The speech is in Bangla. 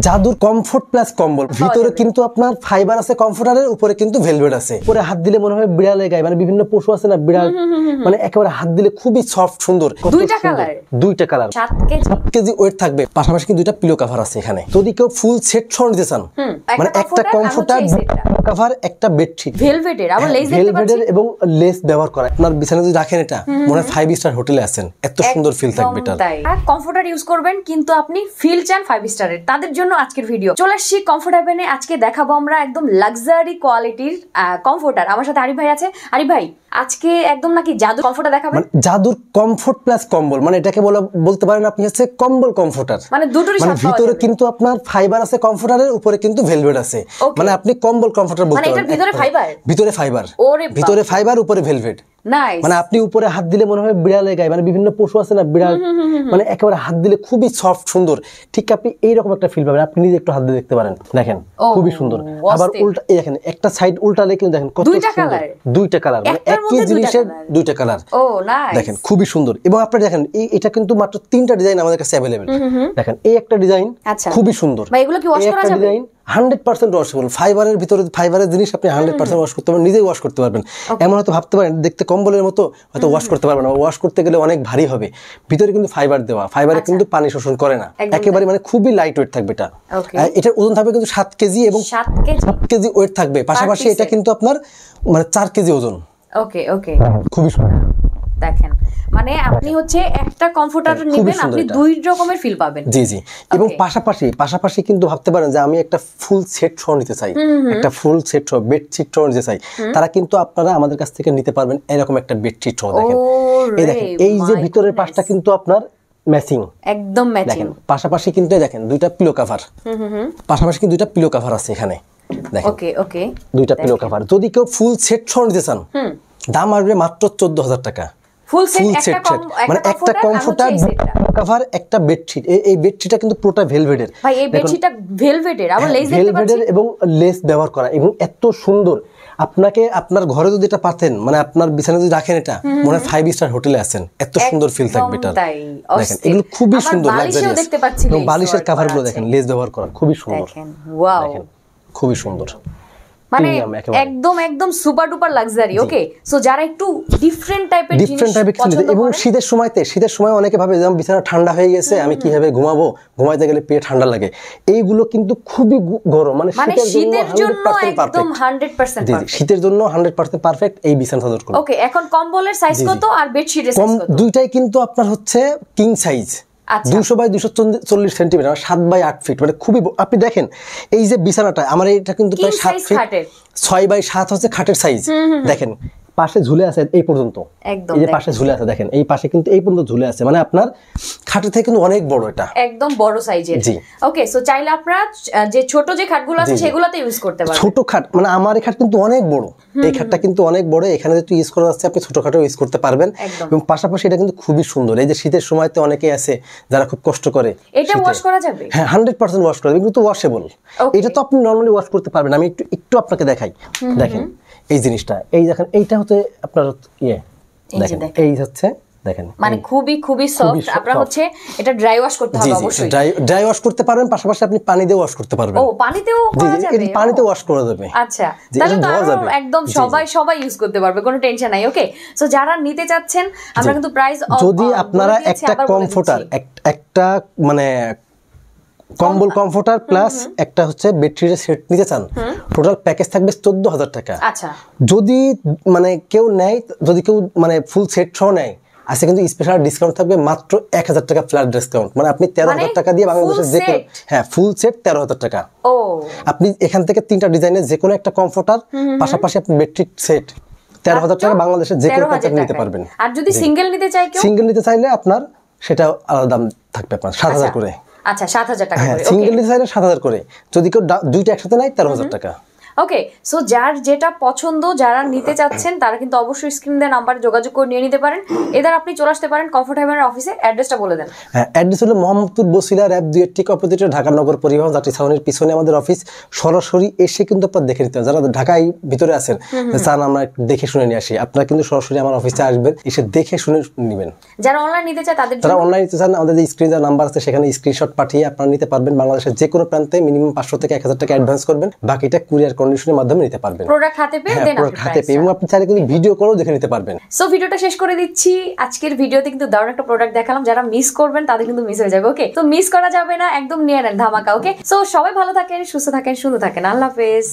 জাদুর কমফোর্ট প্লাস কম্বল, ভিতরে কিন্তু আপনার ফাইবার আছে কমফোর্টারের, উপরে কিন্তু ভেলভেট আছে। উপরে হাত দিলে মনে হয় বিড়ালের গায়ে, মানে বিভিন্ন পশু আছে না বিড়াল, মানে একেবারে হাত দিলে খুবই সফট সুন্দর। দুইটা কালার 7 কেজি ওয়েট থাকবে। পাশাপাশি কিন্তু দুইটা পিলো কভার আছে এখানে। যদি কেউ ফুল সেট সহ নিতে চান, মানে একটা কমফোর্টার কভার, একটা বেডশিট ভেলভেটের, আবার লেস দেখতে পাচ্ছি, ভেলভেটের এবং লেস ব্যবহার করা। আপনার বিছানায় যদি রাখেন এটা মনে হয় 5 স্টার হোটেলে আছেন, এত সুন্দর ফিল থাকবে এটা। আর কমফোর্টার ইউজ করবেন কিন্তু আপনি ফিল চান 5 স্টারের, তাদের জন্য আজকের ভিডিও। চলে আসছি কমফোর্টাবেনে। আজকে দেখাবো আমরা একদম লাক্সারি কোয়ালিটির কমফোর্টার। আমার সাথে আরিফ ভাই আছে। আরিফ ভাই, আজকে একদম নাকি জাদু কমফোর্টার দেখাবেন? জাদুর কমফোর্ট প্লাস কম্বল, মানে এটাকে বলতে পারেন আপনি হচ্ছে কম্বল কমফোর্টার। মানে দুটোরই সাথে ভিতরে কিন্তু আপনার ফাইবার আছে কমফোর্টারের, উপরে কিন্তু ভেলভেট আছে। মানে আপনি কম্বল কমফোর্টার বলতে পারেন। মানে এটার ভিতরে ফাইবার, ভিতরে ফাইবার, উপরে ভেলভেট। মানে আপনি উপরে হাত দিলে মনে হয় বিড়ালের গায়ে, মানে বিভিন্ন পশু আছে না বিড়াল, মানে একেবারে হাত দিলে খুবই সফট সুন্দর। ঠিক আপনি এইরকম একটা ফিল পাবেন। আপনি নিজে একটু হাত দিয়ে দেখতে পারেন, দেখেন খুবই সুন্দর। আবার উল্টা দেখেন, একটা সাইড উল্টালে কিন্তু দেখেন কত সুন্দর। দুইটা কালার, মানে একই জিনিসের দুইটা কালার। দেখেন খুবই সুন্দর। এবং আপনি দেখেন এটা কিন্তু মাত্র 3টা ডিজাইন আমাদের কাছে অ্যাভেলেবল। দেখেন এই একটা ডিজাইন খুবই সুন্দর। ভাই এগুলো কি ওয়াশ করা যাবে? 100% ওয়াশেবল। ফাইবারের ভিতরে, ফাইবারের জিনিস আপনি 100% ওয়াশ করতে পারবেন, নিজেই ওয়াশ করতে পারবেন। এমন হয়তো ভাবতে পারেন দেখতে কম্বলের মতো, হয়তো ওয়াশ করতে পারবেন না, ওয়াশ করতে গেলে অনেক ভারী হবে। ভিতরে কিন্তু ফাইবার দেওয়া, ফাইবারে কিন্তু পানি শোষণ করে না, একেবারে মানে খুবই লাইট ওয়েট থাকবে এটা। এটার ওজন থাকবে কিন্তু 7 কেজি এবং 7 কেজি ওয়েট থাকবে। পাশাপাশি এটা কিন্তু আপনার মানে 4 কেজি ওজন। ওকে ওকে, খুবই সুন্দর। দেখেন মানে আপনি হচ্ছে একটা কমফোর্টার নেবেন, আপনি দুই রকমের ফিল পাবেন। জি জি। এবং পাশাপাশি কিন্তু ভাবতে পারেন যে আমি একটা ফুল সেট সহ নিতে চাই, একটা ফুল সেট সহ বেডশিট সহ নিতে চাই, তারা কিন্তু আপনারা আমাদের কাছ থেকে নিতে পারবেন এরকম একটা বেডশিট সহ। দেখেন এই যে ভিতরের পাশটা কিন্তু আপনার ম্যাচিং, একদম ম্যাচিং। পাশাপাশি কিন্তু দেখেন দুইটা পিলো কভার, পাশাপাশি কিন্তু দুইটা পিলো কভার আছে এখানে। দেখেন ওকে ওকে, দুইটা পিলো কভার। যদি কেউ ফুল সেট সহ নিতে চান, দাম আসবে মাত্র 14,000 টাকা। ফুল সেট, মানে একটা কমফোর্টার কভার, একটা বেডশিট। এই বেডশিটটা কিন্তু পুরোটা ভেলভেটের। ভাই এই বেডশিটটা ভেলভেটের, আবার লেস দেখতে পাচ্ছি, ভেলভেটের এবং লেস ব্যবহার করা, এবং এত সুন্দর। আপনাকে আপনার ঘরে যদি এটা পাতেন, মানে আপনার বিছানায় যদি রাখেন এটা মনে হয় 5 স্টার হোটেলে আছেন, এত সুন্দর ফিল থাকবে এটা। দেখেন এগুলো খুবই সুন্দর লাক্সারিয়াস। এবং বালিশের কভারগুলো দেখেন লেস ব্যবহার করা, খুবই সুন্দর। ওয়াও, খুবই সুন্দর। মানে একদম একদম সুপার ডুপার লাক্সারি। ওকে, সো যারা একটু ডিফারেন্ট টাইপের এবং শীতের সময় অনেকে ভাবে যেমন বিছানা ঠান্ডা হয়ে গেছে, আমি কিভাবে ঘুমাবো, ঘুমাইতে গেলে পেট ঠান্ডা লাগে। এইগুলো কিন্তু খুবই গরম, মানে শীতের জন্য একদম 100% পারফেক্ট। শীতের জন্য 100% পারফেক্ট এই বিছানা চাদরগুলো। ওকে, এখন কম্বলের সাইজ কত আর বেডশিটের সাইজ কত? দুইটাই কিন্তু আপনার হচ্ছে king size, 200 by 240 centimetre, 7 by 8 feet, মানে খুবই। আপনি দেখেন এই যে বিছানাটা আমার, এটা কিন্তু প্রায় 7 ফিট, 6 বাই 7 হচ্ছে খাটের সাইজ। দেখেন পাশে ঝুলে আছে এই পর্যন্ত, এই যে পাশে ঝুলে আছে দেখেন, এই পাশে কিন্তু এই পর্যন্ত ঝুলে আছে, মানে আপনার খাটের থেকে কিন্তু অনেক বড়, এটা একদম বড় সাইজের। ওকে, সো চাইলে আপনারা যে ছোট যে খাটগুলো আছে সেগুলোতে ইউজ করতে পারবেন। ছোট খাট, মানে আমার এই খাট কিন্তু অনেক বড়, এই খাটটা কিন্তু অনেক বড়, এখানে যেহেতু ইউজ করা যাচ্ছে আপনি ছোট খাটও ইউজ করতে পারবেন। এবং পাশাপাশি এটা কিন্তু খুবই সুন্দর। এই যে শীতের সময়তে অনেকেই আছে যারা খুব কষ্ট করে, এটা ওয়াশ করা যাবে? হ্যাঁ, 100% ওয়াশ করা যাবে, কিন্তু ওয়াশেবল। এটা তো আপনি নরমালি ওয়াশ করতে পারবেন। আমি একটু আপনাকে দেখাই। দেখেন এই জিনিসটা, এই দেখেন এইটা হচ্ছে আপনার দেখেন এই হচ্ছে, দেখেন মানে খুবই খুবই সফট। আপনারা হচ্ছে এটা ড্রাই ওয়াশ করতে হবে অবশ্যই। ড্রাই ওয়াশ করতে পারবেন, পাশাপাশি আপনি পানি দিয়ে ওয়াশ করতে পারবেন। ও, পানিতেও করা যাবে? পানিতে ওয়াশ করা যাবে। আচ্ছা, তাহলে তো একদম সবাই ইউজ করতে পারবে, কোনো টেনশন নাই। ওকে, সো যারা নিতে চাচ্ছেন, আমরা কিন্তু প্রাইস, যদি আপনারা একটা কমফোর্টার, একটা মানে কম্বল কমফোর্টার প্লাস একটা হচ্ছে বেডশিটের সেট নিতে চান, টোটাল প্যাকেজ থাকবে 14,000 টাকা। আচ্ছা, যদি মানে কেউ নেয়, যদি কেউ মানে ফুল সেট সহ নেয়, আজকে কিন্তু স্পেশাল ডিসকাউন্ট থাকবে মাত্র 1,000 টাকা ফ্ল্যাট ডিসকাউন্ট। মানে আপনি 13,000 টাকা দিয়ে বাংলাদেশের যে কোনো, হ্যাঁ ফুল সেট 13,000 টাকা। ও, আপনি এখান থেকে 3টা ডিজাইনের যে কোনো একটা কমফোর্টার, পাশাপাশি আপনি বেডশিট সেট 13,000 টাকা বাংলাদেশের যে কোনো প্যাকেজ নিতে পারবেন। আর যদি সিঙ্গেল নিতে চাই কেউ, সিঙ্গেল নিতে চাইলে আপনার সেটা আলাদা দাম থাকবে, আপনার 7,000 করে। আচ্ছা, 7,000 টাকা করে। সিঙ্গেল নিতে চাইলে 7,000 করে। যদি কেউ দুইটা একসাথে নেয় 13,000 টাকা। ওকে, সো যার যেটা পছন্দ, যারা নিতে চাচ্ছেন তারা কিন্তু অবশ্যই স্ক্রিন দেওয়া নাম্বারে যোগাযোগ করে নিয়ে নিতে পারেন। এদের আপনি চলে আসতে পারেন কমফোর্ট হেভেনের অফিসে। অ্যাড্রেসটা বলে দেন। হ্যাঁ, অ্যাড্রেস হলো মোহাম্মদপুর বসিলা র‍্যাব 2 এর ঠিক অপোজিটে ঢাকা নগর পরিবহন যাত্রী ছাউনির পিছনে আমাদের অফিস। সরাসরি এসে কিন্তু আপনারা দেখে নিতে পারেন। যারা ঢাকায় ভিতরে আছেন চান আমরা দেখে শুনে নিয়ে আসি, আপনারা কিন্তু সরাসরি আমার অফিসে আসবেন, এসে দেখে শুনে নেবেন। যারা অনলাইন নিতে চায় তাদের যারা অনলাইন নিতে চান আমাদের যে স্ক্রিনে যে নাম্বার আছে সেখানে স্ক্রিনশট পাঠিয়ে আপনারা নিতে পারবেন। বাংলাদেশের যে কোনো প্রান্তে মিনিমাম 500 থেকে 1000 টাকা অ্যাডভান্স করবেন, বাকিটা কুরিয়ার কন্ডিশনের মাধ্যমে নিতে পারবেন। প্রোডাক্ট হাতে পেয়ে দেন আপনি হাতে পেয়ে, এবং আপনি চাইলে কিন্তু ভিডিও করেও দেখে নিতে পারবেন। সো ভিডিওটা শেষ করে দিচ্ছি। আজকের ভিডিওতে কিন্তু দারুণ একটা প্রোডাক্ট দেখালাম, যারা মিস করবেন তাদের কিন্তু মিস হয়ে যাবে। ওকে, তো মিস করা যাবে না, একদম নিয়ে নেন ধামাকা। ওকে, সো সবাই ভালো থাকেন, সুস্থ থাকেন, সুন্দর থাকেন। আল্লাহ হাফেজ।